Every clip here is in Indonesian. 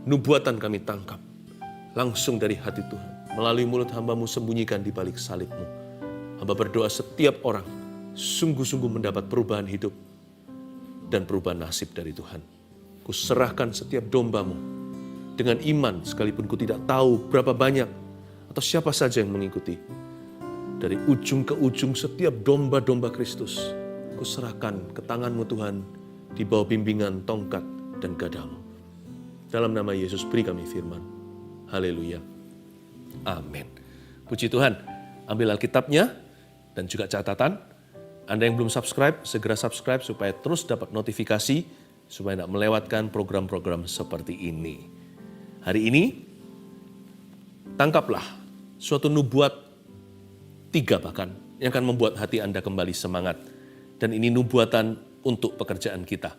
nubuatan kami tangkap langsung dari hati Tuhan. Melalui mulut hamba-Mu sembunyikan di balik salib-Mu. Hamba berdoa setiap orang sungguh-sungguh mendapat perubahan hidup dan perubahan nasib dari Tuhan. Kuserahkan setiap domba-Mu dengan iman sekalipun ku tidak tahu berapa banyak atau siapa saja yang mengikuti. Dari ujung ke ujung setiap domba-domba Kristus, kuserahkan ke tangan-Mu Tuhan di bawah bimbingan tongkat dan gadamu. Dalam nama Yesus beri kami firman. Haleluya. Amin. Puji Tuhan. Ambil Alkitabnya dan juga catatan. Anda yang belum subscribe, segera subscribe supaya terus dapat notifikasi, supaya tidak melewatkan program-program seperti ini. Hari ini, tangkaplah suatu nubuat 3 bahkan, yang akan membuat hati Anda kembali semangat. Dan ini nubuatan untuk pekerjaan kita.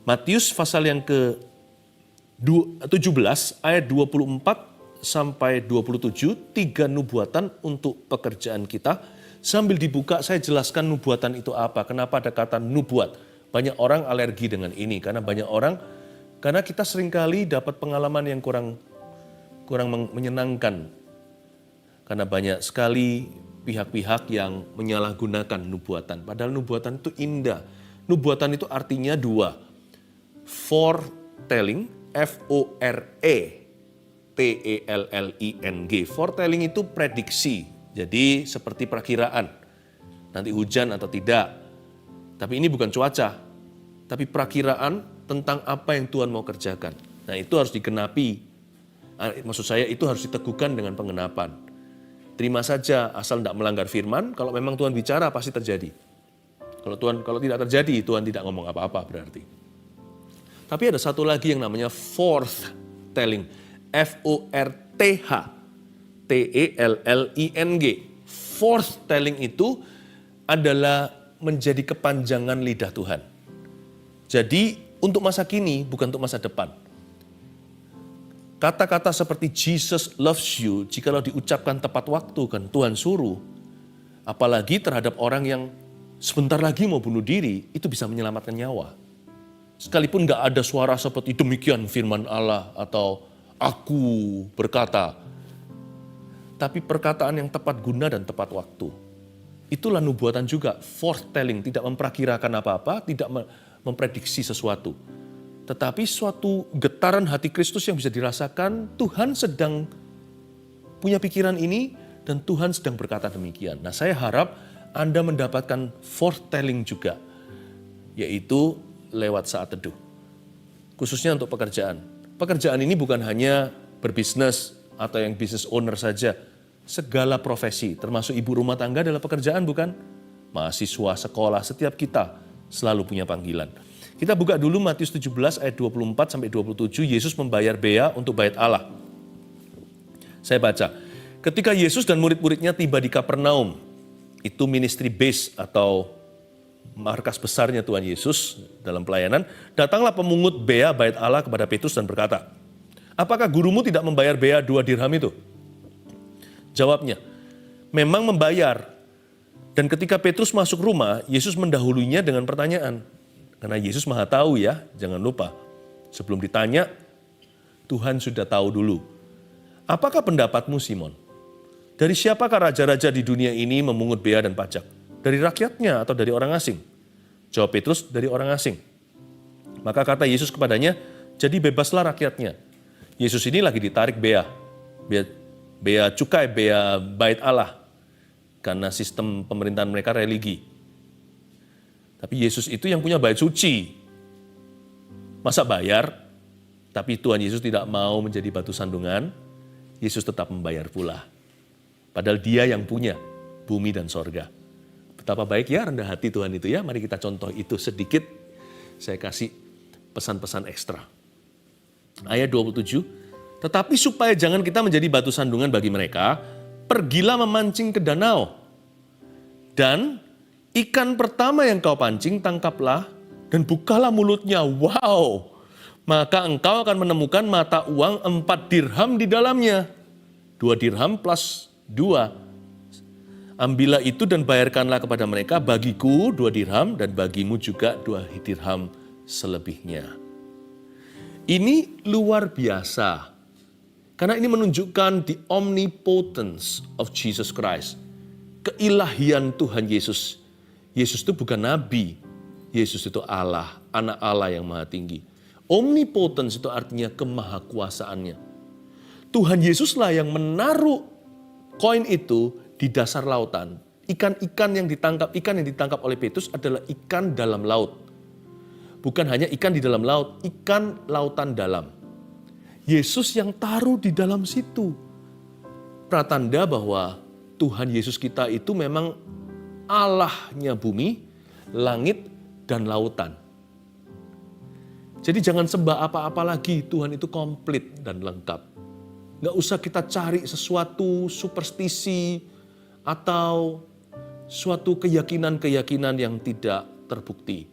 Matius pasal yang ke-17 ayat 24 sampai 27, 3 nubuatan untuk pekerjaan kita. Sambil dibuka saya jelaskan nubuatan itu apa. Kenapa ada kata nubuat? Banyak orang alergi dengan ini karena kita seringkali dapat pengalaman yang kurang menyenangkan. Karena banyak sekali pihak-pihak yang menyalahgunakan nubuatan. Padahal nubuatan itu indah. Nubuatan itu artinya 2. Foretelling, F-O-R-E-T-E-L-L-I-N-G. Foretelling itu prediksi. Jadi seperti perakiraan. Nanti hujan atau tidak. Tapi ini bukan cuaca. Tapi perakiraan tentang apa yang Tuhan mau kerjakan. Nah itu harus digenapi. Maksud saya itu harus diteguhkan dengan pengenapan. Terima saja asal tidak melanggar firman, kalau memang Tuhan bicara pasti terjadi. Kalau tidak terjadi, Tuhan tidak ngomong apa-apa berarti. Tapi ada satu lagi yang namanya forthtelling, F-O-R-T-H-T-E-L-L-I-N-G. Forthtelling itu adalah menjadi kepanjangan lidah Tuhan. Jadi untuk masa kini bukan untuk masa depan. Kata-kata seperti Jesus loves you, jikalau diucapkan tepat waktu kan Tuhan suruh, apalagi terhadap orang yang sebentar lagi mau bunuh diri, itu bisa menyelamatkan nyawa. Sekalipun gak ada suara seperti demikian firman Allah atau aku berkata. Tapi perkataan yang tepat guna dan tepat waktu. Itulah nubuatan juga, foretelling, tidak memperakirakan apa-apa, tidak memprediksi sesuatu. Tetapi suatu getaran hati Kristus yang bisa dirasakan, Tuhan sedang punya pikiran ini dan Tuhan sedang berkata demikian. Nah saya harap Anda mendapatkan foretelling juga, yaitu lewat saat teduh. Khususnya untuk pekerjaan. Pekerjaan ini bukan hanya berbisnis atau yang business owner saja. Segala profesi, termasuk ibu rumah tangga adalah pekerjaan bukan? Mahasiswa, sekolah, setiap kita selalu punya panggilan. Kita buka dulu Matius 17 ayat 24 sampai 27, Yesus membayar bea untuk bait Allah. Saya baca, ketika Yesus dan murid-muridnya tiba di Kapernaum, itu ministry base atau markas besarnya Tuhan Yesus dalam pelayanan, datanglah pemungut bea bait Allah kepada Petrus dan berkata, apakah gurumu tidak membayar bea 2 dirham itu? Jawabnya, memang membayar. Dan ketika Petrus masuk rumah, Yesus mendahulunya dengan pertanyaan. Karena Yesus maha tahu ya, jangan lupa. Sebelum ditanya, Tuhan sudah tahu dulu. Apakah pendapatmu Simon? Dari siapakah raja-raja di dunia ini memungut bea dan pajak? Dari rakyatnya atau dari orang asing? Jawab Petrus, dari orang asing. Maka kata Yesus kepadanya, jadi bebaslah rakyatnya. Yesus ini lagi ditarik bea cukai, bea bait Allah. Karena sistem pemerintahan mereka religi. Tapi Yesus itu yang punya bait suci. Masa bayar? Tapi Tuhan Yesus tidak mau menjadi batu sandungan. Yesus tetap membayar pula. Padahal dia yang punya bumi dan sorga. Betapa baik ya rendah hati Tuhan itu ya. Mari kita contoh itu sedikit. Saya kasih pesan-pesan ekstra. Ayat 27. Tetapi supaya jangan kita menjadi batu sandungan bagi mereka, pergilah memancing ke danau. Dan ikan pertama yang kau pancing, tangkaplah dan bukalah mulutnya. Wow! Maka engkau akan menemukan mata uang 4 dirham di dalamnya. 2 dirham plus 2. Ambillah itu dan bayarkanlah kepada mereka, bagiku 2 dirham dan bagimu juga 2 dirham selebihnya. Ini luar biasa. Karena ini menunjukkan the omnipotence of Jesus Christ. Keilahian Tuhan Yesus. Yesus itu bukan nabi. Yesus itu Allah, anak Allah yang maha tinggi. Omnipotence itu artinya kemahakuasaannya. Tuhan Yesuslah yang menaruh koin itu di dasar lautan. Ikan yang ditangkap oleh Petrus adalah ikan dalam laut. Bukan hanya ikan di dalam laut, ikan lautan dalam. Yesus yang taruh di dalam situ. Pratanda bahwa Tuhan Yesus kita itu memang Allahnya bumi, langit, dan lautan. Jadi jangan sembah apa-apa lagi, Tuhan itu komplit dan lengkap. Nggak usah kita cari sesuatu superstisi atau suatu keyakinan-keyakinan yang tidak terbukti.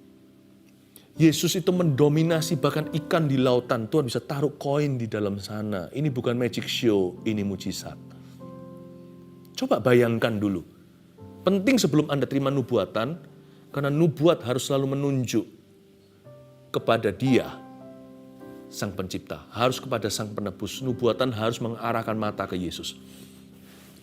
Yesus itu mendominasi bahkan ikan di lautan. Tuhan bisa taruh koin di dalam sana. Ini bukan magic show, ini mujizat. Coba bayangkan dulu. Penting sebelum Anda terima nubuatan, karena nubuat harus selalu menunjuk kepada Dia, Sang Pencipta. Harus kepada Sang Penebus. Nubuatan harus mengarahkan mata ke Yesus.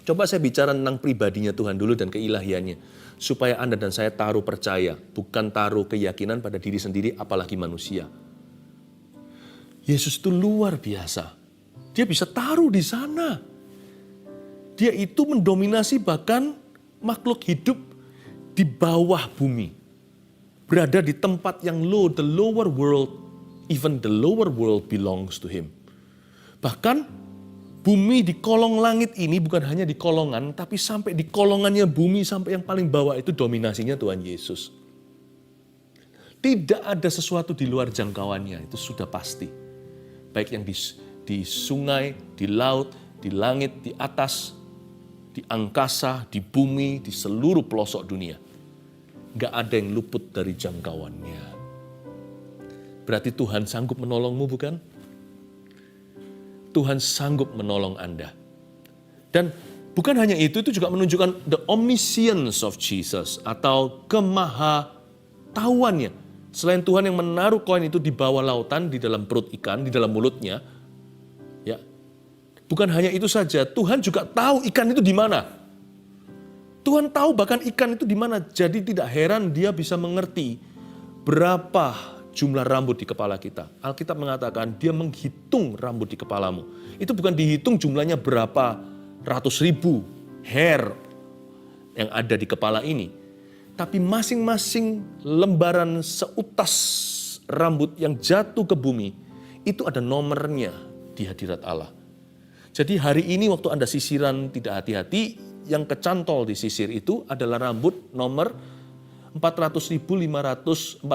Coba saya bicara tentang pribadinya Tuhan dulu dan keilahiannya. Supaya Anda dan saya taruh percaya, bukan taruh keyakinan pada diri sendiri, apalagi manusia. Yesus itu luar biasa. Dia bisa taruh di sana. Dia itu mendominasi bahkan makhluk hidup di bawah bumi. Berada di tempat yang low, the lower world, even the lower world belongs to Him. Bahkan bumi di kolong langit ini bukan hanya di kolongan, tapi sampai di kolongannya bumi sampai yang paling bawah itu dominasinya Tuhan Yesus. Tidak ada sesuatu di luar jangkauannya, itu sudah pasti. Baik yang di sungai, di laut, di langit, di atas, di angkasa, di bumi, di seluruh pelosok dunia. Gak ada yang luput dari jangkauannya. Berarti Tuhan sanggup menolongmu, bukan? Tuhan sanggup menolong Anda. Dan bukan hanya itu juga menunjukkan the omniscience of Jesus atau kemahatauannya. Selain Tuhan yang menaruh koin itu di bawah lautan, di dalam perut ikan, di dalam mulutnya. Ya. Bukan hanya itu saja, Tuhan juga tahu ikan itu di mana. Tuhan tahu bahkan ikan itu di mana. Jadi tidak heran Dia bisa mengerti berapa jumlah rambut di kepala kita. Alkitab mengatakan Dia menghitung rambut di kepalamu. Itu bukan dihitung jumlahnya berapa ratus ribu hair yang ada di kepala ini. Tapi masing-masing lembaran seutas rambut yang jatuh ke bumi, itu ada nomornya di hadirat Allah. Jadi hari ini waktu Anda sisiran tidak hati-hati, yang kecantol di sisir itu adalah rambut nomor 400.567.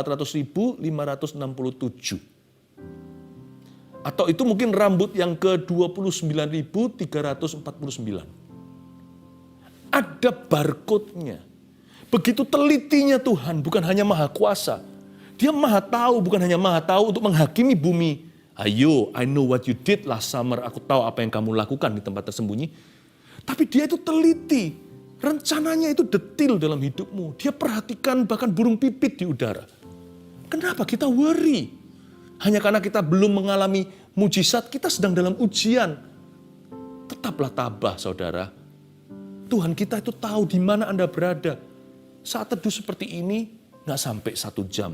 Atau itu mungkin rambut yang ke-29.349. Ada barcode-nya. Begitu telitinya Tuhan, bukan hanya maha kuasa. Dia maha tahu, bukan hanya maha tahu untuk menghakimi bumi. Ayo, I know what you did last summer. Aku tahu apa yang kamu lakukan di tempat tersembunyi. Tapi Dia itu teliti. Rencananya itu detil dalam hidupmu. Dia perhatikan bahkan burung pipit di udara. Kenapa kita worry? Hanya karena kita belum mengalami mujizat, kita sedang dalam ujian. Tetaplah tabah, saudara. Tuhan kita itu tahu di mana Anda berada. Saat teduh seperti ini, nggak sampai 1 jam.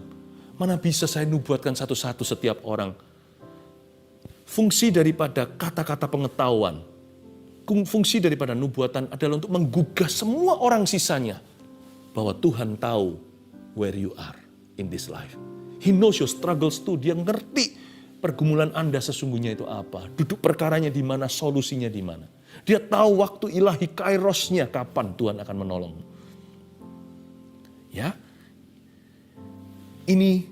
Mana bisa saya nubuatkan satu-satu setiap orang. Fungsi daripada kata-kata pengetahuan, fungsi daripada nubuatan adalah untuk menggugah semua orang sisanya bahwa Tuhan tahu where you are in this life. He knows your struggles too. Dia ngerti pergumulan Anda sesungguhnya itu apa. Duduk perkaranya di mana, solusinya di mana. Dia tahu waktu ilahi kairosnya kapan Tuhan akan menolong. Ya, ini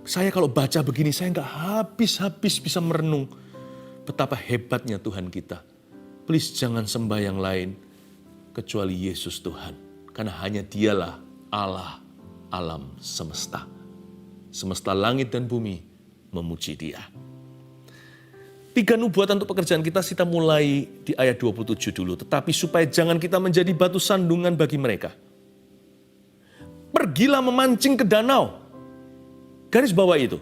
saya kalau baca begini saya nggak habis-habis bisa merenung betapa hebatnya Tuhan kita. Please jangan sembah yang lain kecuali Yesus Tuhan. Karena hanya Dialah Allah alam semesta. Semesta langit dan bumi memuji Dia. 3 nubuatan untuk pekerjaan kita mulai di ayat 27 dulu. Tetapi supaya jangan kita menjadi batu sandungan bagi mereka. Pergilah memancing ke danau. Garis bawah itu.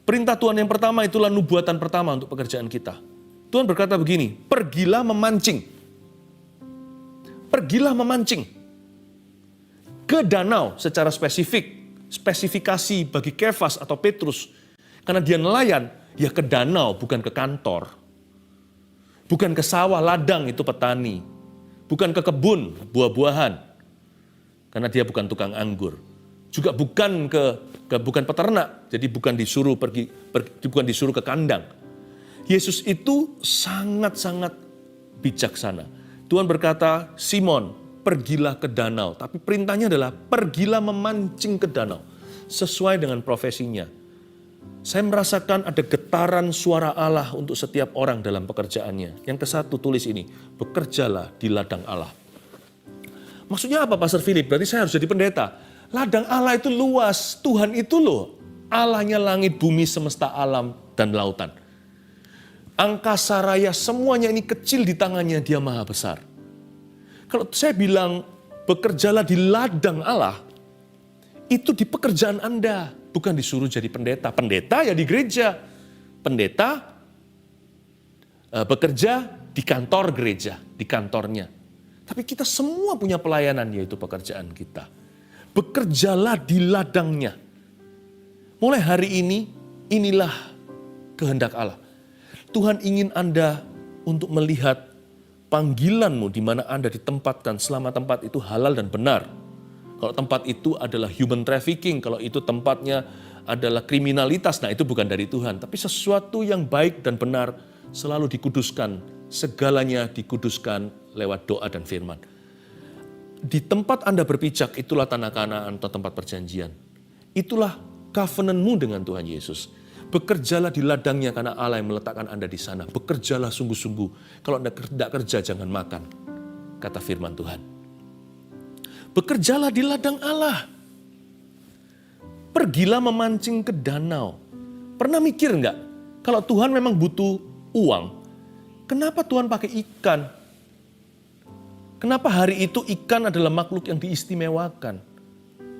Perintah Tuhan yang pertama itulah nubuatan pertama untuk pekerjaan kita. Tuhan berkata begini, pergilah memancing. Pergilah memancing. Ke danau secara spesifik. Spesifikasi bagi Kefas atau Petrus. Karena dia nelayan, ya ke danau bukan ke kantor. Bukan ke sawah, ladang itu petani. Bukan ke kebun, buah-buahan. Karena dia bukan tukang anggur. Juga bukan bukan peternak, jadi bukan disuruh bukan disuruh ke kandang. Yesus itu sangat-sangat bijaksana. Tuhan berkata, Simon, pergilah ke danau. Tapi perintahnya adalah pergilah memancing ke danau. Sesuai dengan profesinya. Saya merasakan ada getaran suara Allah untuk setiap orang dalam pekerjaannya. Yang ke-1 tulis ini, bekerjalah di ladang Allah. Maksudnya apa Pastor Philip? Berarti saya harus jadi pendeta. Ladang Allah itu luas, Tuhan itu loh. Allahnya langit, bumi, semesta alam, dan lautan. Angkasa raya semuanya ini kecil di tangannya, dia maha besar. Kalau saya bilang bekerjalah di ladang Allah, itu di pekerjaan Anda, bukan disuruh jadi pendeta. Pendeta ya di gereja, pendeta bekerja di kantor gereja, di kantornya. Tapi kita semua punya pelayanan, yaitu pekerjaan kita. Bekerjalah di ladangnya. Mulai hari ini, inilah kehendak Allah. Tuhan ingin Anda untuk melihat panggilanmu di mana Anda ditempatkan selama tempat itu halal dan benar. Kalau tempat itu adalah human trafficking, kalau itu tempatnya adalah kriminalitas, nah itu bukan dari Tuhan. Tapi sesuatu yang baik dan benar selalu dikuduskan, segalanya dikuduskan lewat doa dan firman. Di tempat Anda berpijak, itulah tanah Kanaan atau tempat perjanjian. Itulah covenant-mu dengan Tuhan Yesus. Bekerjalah di ladangnya karena Allah yang meletakkan Anda di sana. Bekerjalah sungguh-sungguh. Kalau Anda tidak kerja, jangan makan. Kata firman Tuhan. Bekerjalah di ladang Allah. Pergilah memancing ke danau. Pernah mikir nggak? Kalau Tuhan memang butuh uang, kenapa Tuhan pakai ikan? Kenapa hari itu ikan adalah makhluk yang diistimewakan?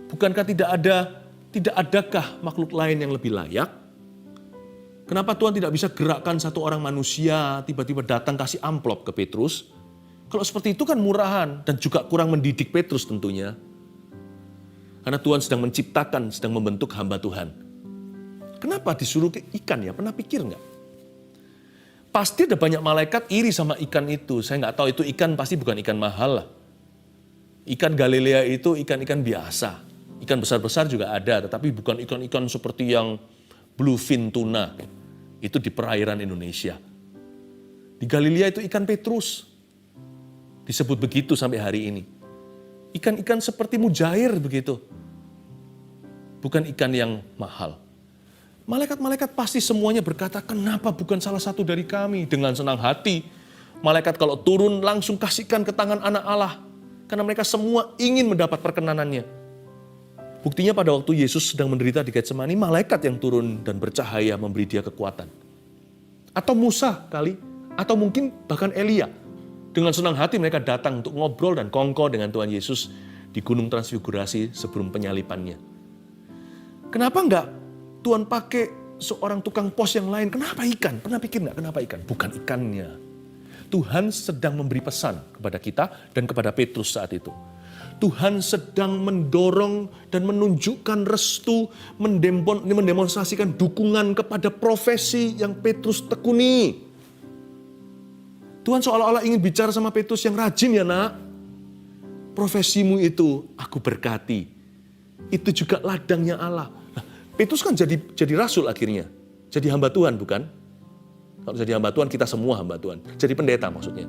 Bukankah tidak adakah makhluk lain yang lebih layak? Kenapa Tuhan tidak bisa gerakkan satu orang manusia tiba-tiba datang kasih amplop ke Petrus? Kalau seperti itu kan murahan dan juga kurang mendidik Petrus tentunya. Karena Tuhan sedang menciptakan, sedang membentuk hamba Tuhan. Kenapa disuruh ke ikan ya? Pernah pikir nggak? Pasti ada banyak malaikat iri sama ikan itu. Saya nggak tahu itu ikan pasti bukan ikan mahal lah. Ikan Galilea itu ikan-ikan biasa. Ikan besar-besar juga ada, tetapi bukan ikan-ikan seperti yang bluefin tuna. Itu di perairan Indonesia. Di Galilea itu ikan Petrus. Disebut begitu sampai hari ini. Ikan-ikan seperti mujair begitu. Bukan ikan yang mahal. Malaikat-malaikat pasti semuanya berkata, kenapa bukan salah satu dari kami? Dengan senang hati, malaikat kalau turun langsung kasihkan ke tangan anak Allah. Karena mereka semua ingin mendapat perkenanannya. Buktinya pada waktu Yesus sedang menderita di Getsemani, malaikat yang turun dan bercahaya memberi dia kekuatan. Atau Musa kali, atau mungkin bahkan Elia. Dengan senang hati mereka datang untuk ngobrol dan kongko dengan Tuhan Yesus di Gunung Transfigurasi sebelum penyalipannya. Kenapa enggak Tuhan pakai seorang tukang pos yang lain? Kenapa ikan? Pernah pikir enggak kenapa ikan? Bukan ikannya. Tuhan sedang memberi pesan kepada kita dan kepada Petrus saat itu. Tuhan sedang mendorong dan menunjukkan restu, mendemonstrasikan dukungan kepada profesi yang Petrus tekuni. Tuhan seolah-olah ingin bicara sama Petrus, yang rajin ya nak. Profesimu itu aku berkati. Itu juga ladangnya Allah. Nah, Petrus kan jadi rasul akhirnya. Jadi hamba Tuhan bukan? Kalau jadi hamba Tuhan kita semua hamba Tuhan. Jadi pendeta maksudnya.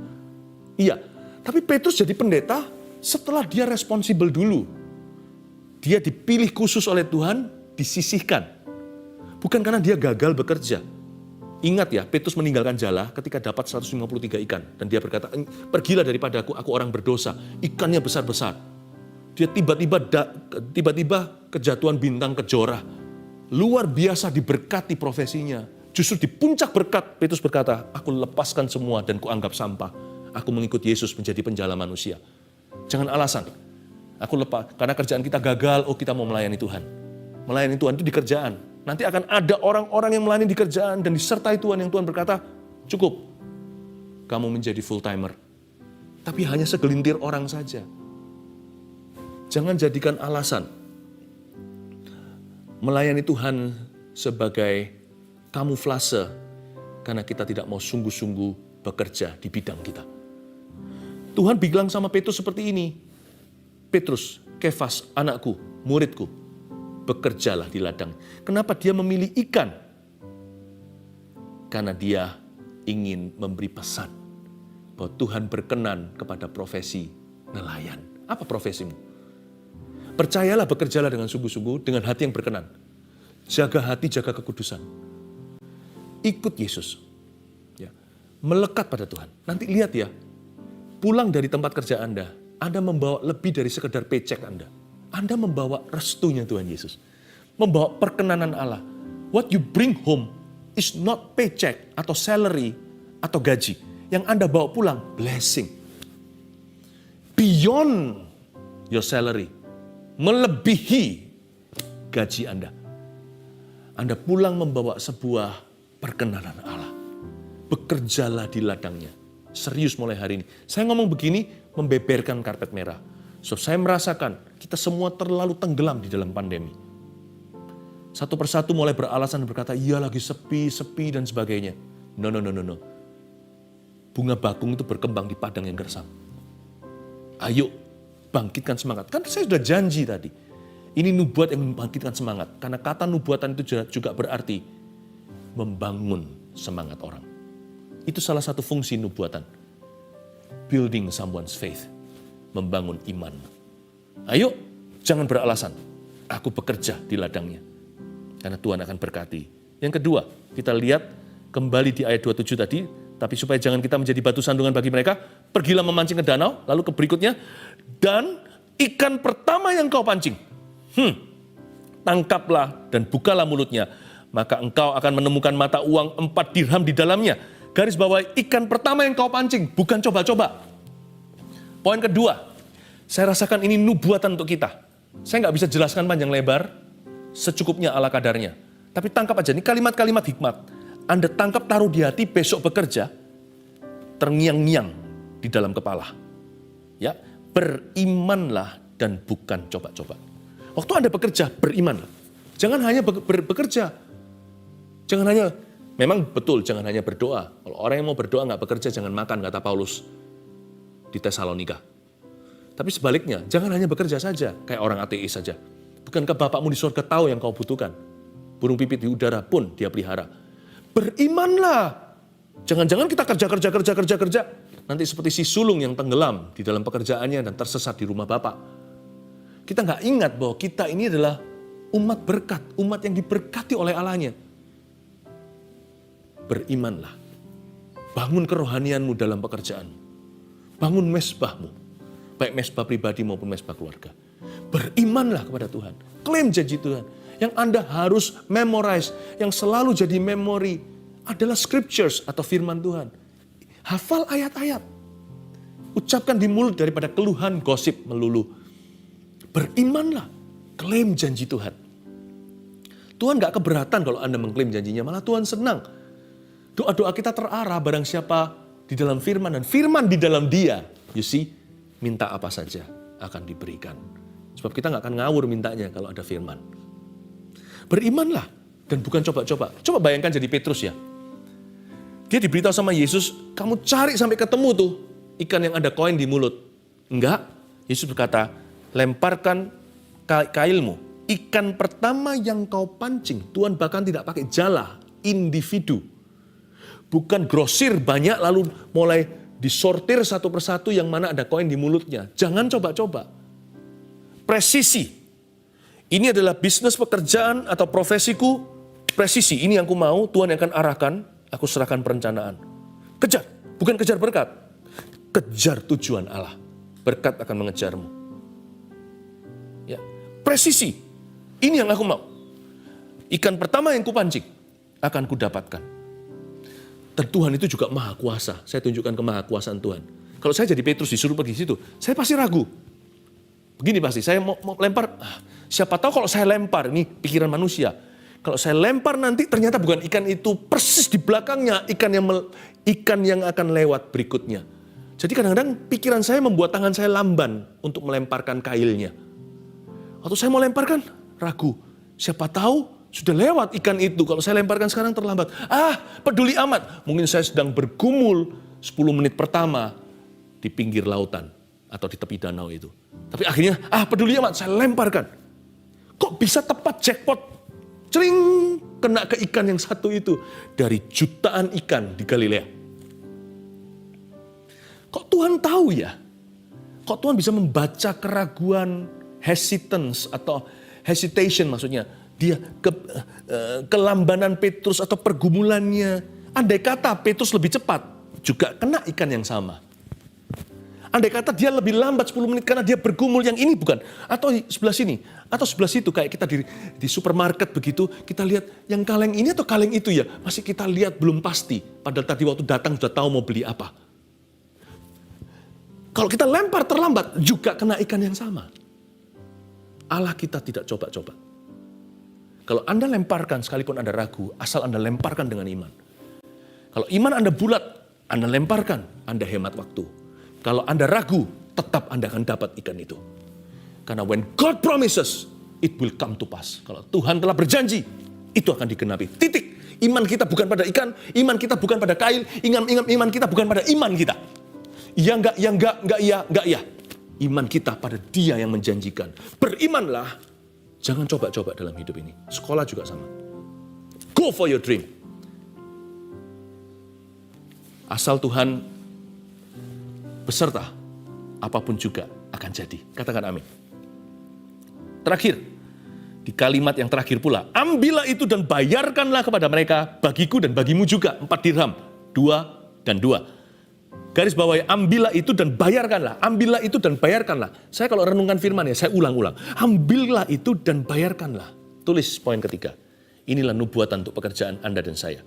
Iya, tapi Petrus jadi pendeta setelah dia responsibel dulu. Dia dipilih khusus oleh Tuhan, disisihkan. Bukan karena dia gagal bekerja. Ingat ya, Petrus meninggalkan jala ketika dapat 153 ikan. Dan dia berkata, pergilah daripada aku orang berdosa. Ikannya besar-besar. Dia tiba-tiba kejatuhan bintang kejora. Luar biasa diberkati profesinya. Justru di puncak berkat, Petrus berkata, aku lepaskan semua dan kuanggap sampah. Aku mengikut Yesus menjadi penjala manusia. Jangan alasan. Aku lepas, karena kerjaan kita gagal, kita mau melayani Tuhan. Melayani Tuhan itu di kerjaan. Nanti akan ada orang-orang yang melayani di kerjaan dan disertai Tuhan yang Tuhan berkata, cukup, kamu menjadi full timer. Tapi hanya segelintir orang saja. Jangan jadikan alasan melayani Tuhan sebagai kamuflase karena kita tidak mau sungguh-sungguh bekerja di bidang kita. Tuhan bilang sama Petrus seperti ini, Petrus, Kefas, anakku, muridku, bekerjalah di ladang. Kenapa dia memilih ikan? Karena dia ingin memberi pesan bahwa Tuhan berkenan kepada profesi nelayan. Apa profesimu? Percayalah, bekerjalah dengan sungguh-sungguh, dengan hati yang berkenan. Jaga hati, jaga kekudusan. Ikut Yesus. Ya. Melekat pada Tuhan. Nanti lihat ya, pulang dari tempat kerja Anda membawa lebih dari sekedar paycheck Anda. Anda membawa restunya Tuhan Yesus. Membawa perkenanan Allah. What you bring home is not paycheck atau salary atau gaji. Yang Anda bawa pulang, blessing. Beyond your salary. Melebihi gaji Anda. Anda pulang membawa sebuah perkenanan Allah. Bekerjalah di ladangnya. Serius mulai hari ini. Saya ngomong begini, membeberkan karpet merah. So, saya merasakan kita semua terlalu tenggelam di dalam pandemi. Satu persatu mulai beralasan dan berkata, iya lagi sepi dan sebagainya. No. Bunga bakung itu berkembang di padang yang gersam. Ayo, bangkitkan semangat. Kan saya sudah janji tadi. Ini nubuat yang membangkitkan semangat. Karena kata nubuatan itu juga berarti membangun semangat orang. Itu salah satu fungsi nubuatan. Building someone's faith. Membangun iman. Ayo, jangan beralasan. Aku bekerja di ladangnya. Karena Tuhan akan berkati. Yang kedua, kita lihat kembali di ayat 27 tadi. Tapi supaya jangan kita menjadi batu sandungan bagi mereka. Pergilah memancing ke danau. Lalu ke berikutnya. Dan ikan pertama yang kau pancing. Tangkaplah dan bukalah mulutnya. Maka engkau akan menemukan mata uang 4 dirham di dalamnya. Garis bawahi ikan pertama yang kau pancing. Bukan coba-coba. Poin kedua, saya rasakan ini nubuatan untuk kita. Saya nggak bisa jelaskan panjang lebar, secukupnya ala kadarnya. Tapi tangkap aja, ini kalimat-kalimat hikmat. Anda tangkap, taruh di hati, besok bekerja, terngiang-ngiang di dalam kepala. Ya, berimanlah dan bukan coba-coba. Waktu Anda bekerja, berimanlah. Jangan hanya bekerja. Jangan hanya, memang betul, jangan hanya berdoa. Kalau orang yang mau berdoa nggak bekerja, jangan makan, kata Paulus di Tesalonika. Tapi sebaliknya, jangan hanya bekerja saja, kayak orang ateis saja. Bukankah Bapakmu di surga tahu yang kau butuhkan? Burung pipit di udara pun dia pelihara. Berimanlah. Jangan-jangan kita kerja. Nanti seperti si sulung yang tenggelam di dalam pekerjaannya dan tersesat di rumah Bapak. Kita nggak ingat bahwa kita ini adalah umat berkat, umat yang diberkati oleh Allahnya. Berimanlah. Bangun kerohanianmu dalam pekerjaan. Bangun mesbahmu, baik mesbah pribadi maupun mesbah keluarga. Berimanlah kepada Tuhan, klaim janji Tuhan. Yang Anda harus memorize, yang selalu jadi memori adalah scriptures atau firman Tuhan. Hafal ayat-ayat, ucapkan di mulut daripada keluhan gosip melulu. Berimanlah, klaim janji Tuhan. Tuhan gak keberatan kalau Anda mengklaim janjinya, malah Tuhan senang. Doa-doa kita terarah barang siapa di dalam firman dan firman di dalam dia. You see, minta apa saja akan diberikan. Sebab kita gak akan ngawur mintanya kalau ada firman. Berimanlah dan bukan coba-coba. Coba bayangkan jadi Petrus ya. Dia diberitahu sama Yesus, kamu cari sampai ketemu tuh ikan yang ada koin di mulut. Enggak, Yesus berkata, lemparkan kailmu. Ikan pertama yang kau pancing, Tuhan bahkan tidak pakai jala, individu. Bukan grosir banyak lalu mulai disortir satu persatu yang mana ada koin di mulutnya. Jangan coba-coba. Presisi. Ini adalah bisnis pekerjaan atau profesiku. Presisi, ini yang aku mau, Tuhan yang akan arahkan, aku serahkan perencanaan. Kejar, bukan kejar berkat. Kejar tujuan Allah. Berkat akan mengejarmu. Ya, presisi. Ini yang aku mau. Ikan pertama yang kupancing akan kudapatkan. Dan Tuhan itu juga maha kuasa. Saya tunjukkan kemahakuasaan Tuhan. Kalau saya jadi Petrus disuruh pergi situ, saya pasti ragu. Begini pasti, saya mau lempar. Siapa tahu kalau saya lempar, ini pikiran manusia. Kalau saya lempar nanti ternyata bukan ikan itu, persis di belakangnya ikan yang akan lewat berikutnya. Jadi kadang-kadang pikiran saya membuat tangan saya lamban untuk melemparkan kailnya. Waktu saya mau lemparkan, ragu. Siapa tahu sudah lewat ikan itu. Kalau saya lemparkan sekarang terlambat. Peduli amat. Mungkin saya sedang bergumul 10 menit pertama di pinggir lautan atau di tepi danau itu. Tapi akhirnya, peduli amat, saya lemparkan. Kok bisa tepat jackpot? Cering, kena ke ikan yang satu itu. Dari jutaan ikan di Galilea. Kok Tuhan tahu ya? Kok Tuhan bisa membaca keraguan, hesitation maksudnya. Dia kelambanan Petrus atau pergumulannya. Andai kata Petrus lebih cepat, juga kena ikan yang sama. Andai kata dia lebih lambat 10 menit karena dia bergumul yang ini bukan. Atau sebelah sini, atau sebelah situ. Kayak kita di supermarket begitu, kita lihat yang kaleng ini atau kaleng itu ya. Masih kita lihat belum pasti. Padahal tadi waktu datang sudah tahu mau beli apa. Kalau kita lempar terlambat, juga kena ikan yang sama. Allah kita tidak coba-coba. Kalau Anda lemparkan sekalipun Anda ragu, asal Anda lemparkan dengan iman. Kalau iman Anda bulat, Anda lemparkan, Anda hemat waktu. Kalau Anda ragu, tetap Anda akan dapat ikan itu. Karena when God promises, it will come to pass. Kalau Tuhan telah berjanji, itu akan digenapi. Titik. Iman kita bukan pada ikan, iman kita bukan pada kail, iman kita bukan pada iman kita. Iya enggak iya. Iman kita pada Dia yang menjanjikan. Berimanlah, jangan coba-coba dalam hidup ini. Sekolah juga sama. Go for your dream. Asal Tuhan beserta, apapun juga akan jadi. Katakan amin. Terakhir, di kalimat yang terakhir pula, ambillah itu dan bayarkanlah kepada mereka, bagiku dan bagimu juga, 4 dirham, 2 dan 2. Garis bawahi, ambillah itu dan bayarkanlah. Ambillah itu dan bayarkanlah. Saya kalau renungkan firman ya, saya ulang-ulang. Ambillah itu dan bayarkanlah. Tulis poin ketiga. Inilah nubuatan untuk pekerjaan Anda dan saya.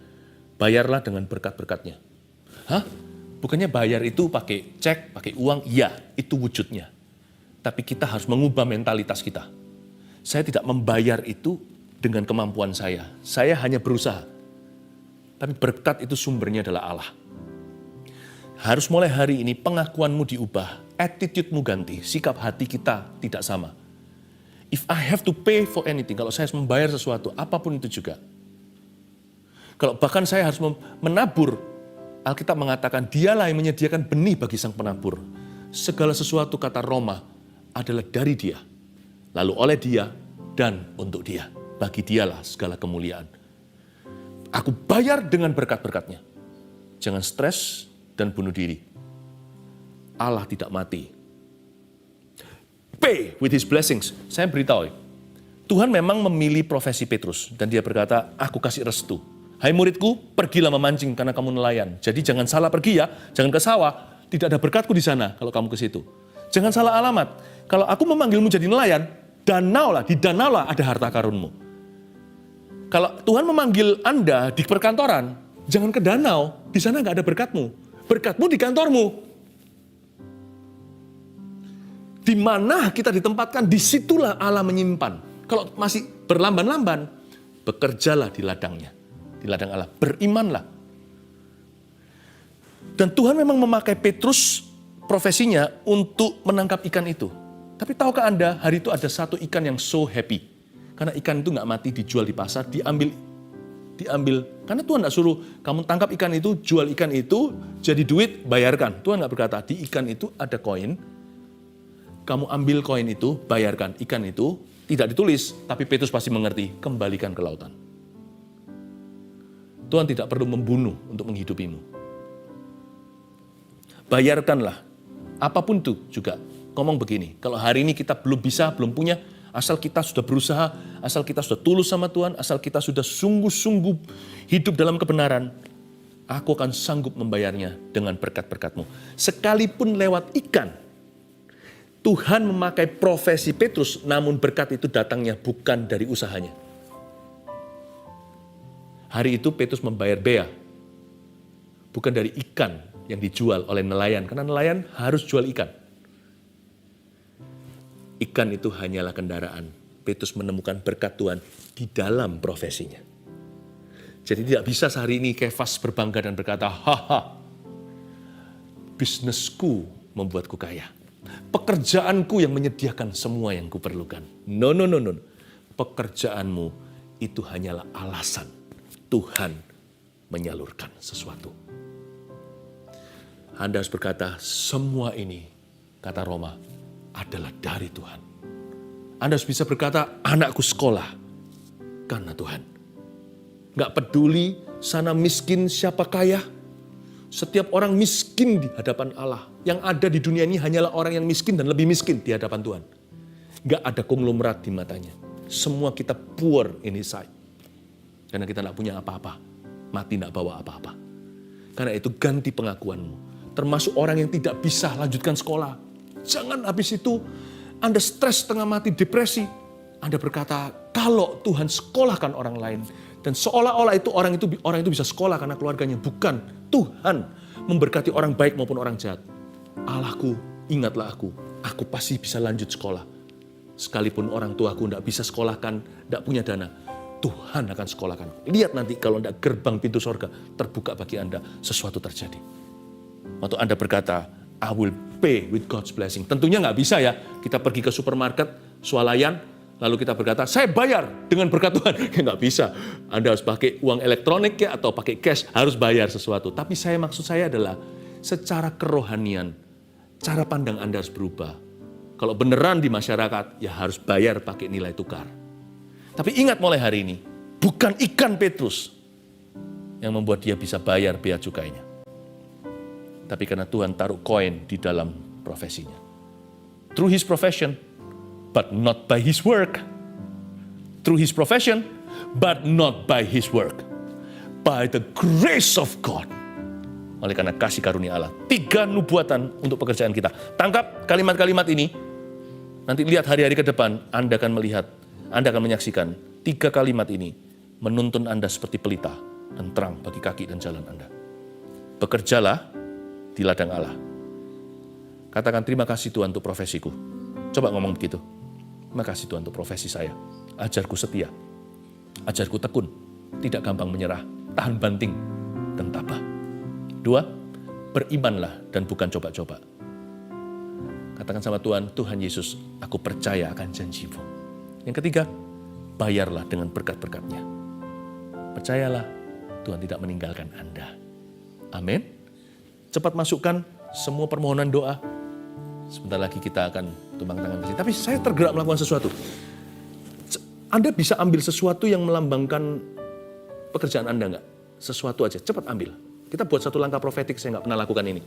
Bayarlah dengan berkat-berkatnya. Bukannya bayar itu pakai cek, pakai uang? Ya, itu wujudnya. Tapi kita harus mengubah mentalitas kita. Saya tidak membayar itu dengan kemampuan saya. Saya hanya berusaha. Tapi berkat itu sumbernya adalah Allah. Harus mulai hari ini pengakuanmu diubah, attitude-mu ganti, sikap hati kita tidak sama. If I have to pay for anything, kalau saya harus membayar sesuatu, apapun itu juga. Kalau bahkan saya harus menabur, Alkitab mengatakan dialah yang menyediakan benih bagi sang penabur. Segala sesuatu kata Roma adalah dari Dia, lalu oleh Dia dan untuk Dia. Bagi Dialah segala kemuliaan. Aku bayar dengan berkat-berkatnya. Jangan stres dan bunuh diri. Allah tidak mati. Pay with His blessings. Saya beritahu, Tuhan memang memilih profesi Petrus. Dan dia berkata, aku kasih restu. Hai muridku, pergilah memancing karena kamu nelayan. Jadi jangan salah pergi ya, jangan ke sawah. Tidak ada berkatku di sana kalau kamu ke situ. Jangan salah alamat. Kalau aku memanggilmu jadi nelayan, di danau lah ada harta karunmu. Kalau Tuhan memanggil Anda di perkantoran, jangan ke danau, di sana nggak ada berkatmu. Berkatmu di kantormu. Di mana kita ditempatkan, disitulah Allah menyimpan. Kalau masih berlamban-lamban, bekerjalah di ladangnya. Di ladang Allah, berimanlah. Dan Tuhan memang memakai Petrus profesinya untuk menangkap ikan itu. Tapi tahukah Anda, hari itu ada satu ikan yang so happy. Karena ikan itu nggak mati, dijual di pasar, diambil. Karena Tuhan nggak suruh kamu tangkap ikan itu, jual ikan itu, jadi duit, bayarkan. Tuhan nggak berkata, di ikan itu ada koin, kamu ambil koin itu, bayarkan. Ikan itu tidak ditulis, tapi Petrus pasti mengerti, kembalikan ke lautan. Tuhan tidak perlu membunuh untuk menghidupimu. Bayarkanlah, apapun itu juga. Ngomong begini, kalau hari ini kita belum bisa, belum punya, asal kita sudah berusaha, asal kita sudah tulus sama Tuhan, asal kita sudah sungguh-sungguh hidup dalam kebenaran, aku akan sanggup membayarnya dengan berkat-berkat-Mu. Sekalipun lewat ikan, Tuhan memakai profesi Petrus, namun berkat itu datangnya bukan dari usahanya. Hari itu Petrus membayar bea, bukan dari ikan yang dijual oleh nelayan, karena nelayan harus jual ikan. Ikan itu hanyalah kendaraan. Petrus menemukan berkat Tuhan di dalam profesinya. Jadi tidak bisa sehari ini Kefas berbangga dan berkata, haha, bisnisku membuatku kaya. Pekerjaanku yang menyediakan semua yang kuperlukan. No. Pekerjaanmu itu hanyalah alasan Tuhan menyalurkan sesuatu. Anda harus berkata, semua ini, kata Roma, adalah dari Tuhan. Anda harus bisa berkata, anakku sekolah karena Tuhan. Gak peduli sana miskin siapa kaya. Setiap orang miskin di hadapan Allah. Yang ada di dunia ini hanyalah orang yang miskin dan lebih miskin di hadapan Tuhan. Gak ada konglomerat di matanya. Semua kita poor inside. Karena kita gak punya apa-apa. Mati gak bawa apa-apa. Karena itu ganti pengakuanmu. Termasuk orang yang tidak bisa lanjutkan sekolah. Jangan habis itu Anda stres setengah mati, depresi. Anda berkata, kalau Tuhan sekolahkan orang lain. Dan seolah-olah itu orang itu bisa sekolah karena keluarganya. Bukan, Tuhan memberkati orang baik maupun orang jahat. Allahku, ingatlah aku pasti bisa lanjut sekolah. Sekalipun orang tuaku tidak bisa sekolahkan, tidak punya dana, Tuhan akan sekolahkan. Lihat nanti kalau tidak gerbang pintu sorga terbuka bagi Anda, sesuatu terjadi. Waktu Anda berkata, I will pay with God's blessing. Tentunya nggak bisa ya, kita pergi ke supermarket, swalayan, lalu kita berkata, saya bayar dengan berkat Tuhan. Nggak bisa. Anda harus pakai uang elektronik ya, atau pakai cash, harus bayar sesuatu. Tapi maksud saya adalah, secara kerohanian, cara pandang Anda harus berubah. Kalau beneran di masyarakat, ya harus bayar pakai nilai tukar. Tapi ingat mulai hari ini, bukan ikan Petrus yang membuat dia bisa bayar bea cukainya. Tapi karena Tuhan taruh koin di dalam profesinya. Through his profession, but not by his work. Through his profession, but not by his work. By the grace of God. Oleh karena kasih karunia Allah. 3 nubuatan untuk pekerjaan kita. Tangkap kalimat-kalimat ini. Nanti lihat hari-hari ke depan, Anda akan melihat, Anda akan menyaksikan 3 kalimat ini menuntun Anda seperti pelita dan terang bagi kaki dan jalan Anda. Bekerjalah di ladang Allah. Katakan terima kasih Tuhan untuk profesiku. Coba ngomong begitu. Terima kasih Tuhan untuk profesi saya. Ajarku setia. Ajarku tekun. Tidak gampang menyerah. Tahan banting dan tabah. 2, berimanlah dan bukan coba-coba. Katakan sama Tuhan, Tuhan Yesus, aku percaya akan janji-Mu. Yang ketiga, bayarlah dengan berkat-berkat-Nya. Percayalah, Tuhan tidak meninggalkan Anda. Amin. Cepat masukkan semua permohonan doa. Sebentar lagi kita akan tumpang tangan ke sini. Tapi saya tergerak melakukan sesuatu. Anda bisa ambil sesuatu yang melambangkan pekerjaan Anda nggak? Sesuatu aja, cepat ambil. Kita buat satu langkah profetik, saya nggak pernah lakukan ini.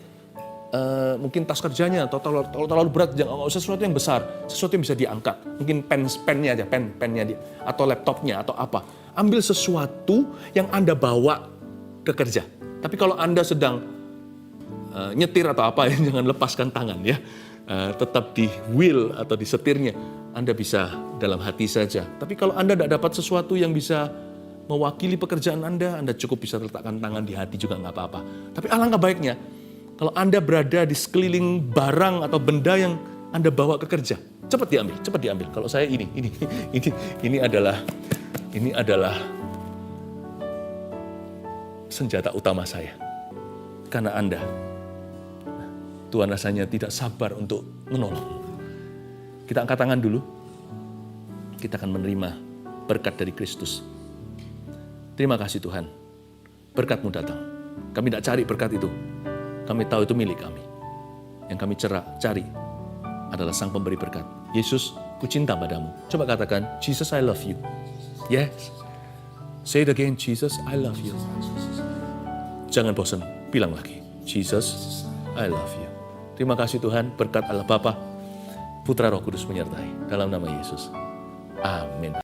Mungkin tas kerjanya, atau terlalu berat, jangan sesuatu yang besar, sesuatu yang bisa diangkat. Mungkin pennya aja, pennya dia, atau laptopnya, atau apa. Ambil sesuatu yang Anda bawa ke kerja. Tapi kalau Anda sedang nyetir atau apa, jangan lepaskan tangan ya. Tetap di wheel atau di setirnya, Anda bisa dalam hati saja. Tapi kalau Anda tidak dapat sesuatu yang bisa mewakili pekerjaan Anda cukup bisa letakkan tangan di hati juga nggak apa-apa. Tapi alangkah baiknya, kalau Anda berada di sekeliling barang atau benda yang Anda bawa ke kerja, cepat diambil. Kalau saya ini adalah senjata utama saya. Karena Anda, Tuhan rasanya tidak sabar untuk menolong. Kita angkat tangan dulu. Kita akan menerima berkat dari Kristus. Terima kasih Tuhan. Berkat-Mu datang. Kami tidak cari berkat itu. Kami tahu itu milik kami. Yang kami cari adalah Sang Pemberi berkat. Yesus, ku cinta padamu. Coba katakan, Jesus, I love you. Yes. Say it again, Jesus, I love you. Jangan bosan, bilang lagi. Jesus, I love you. Terima kasih Tuhan, berkat Allah Bapa, Putra Roh Kudus menyertai. Dalam nama Yesus. Amin.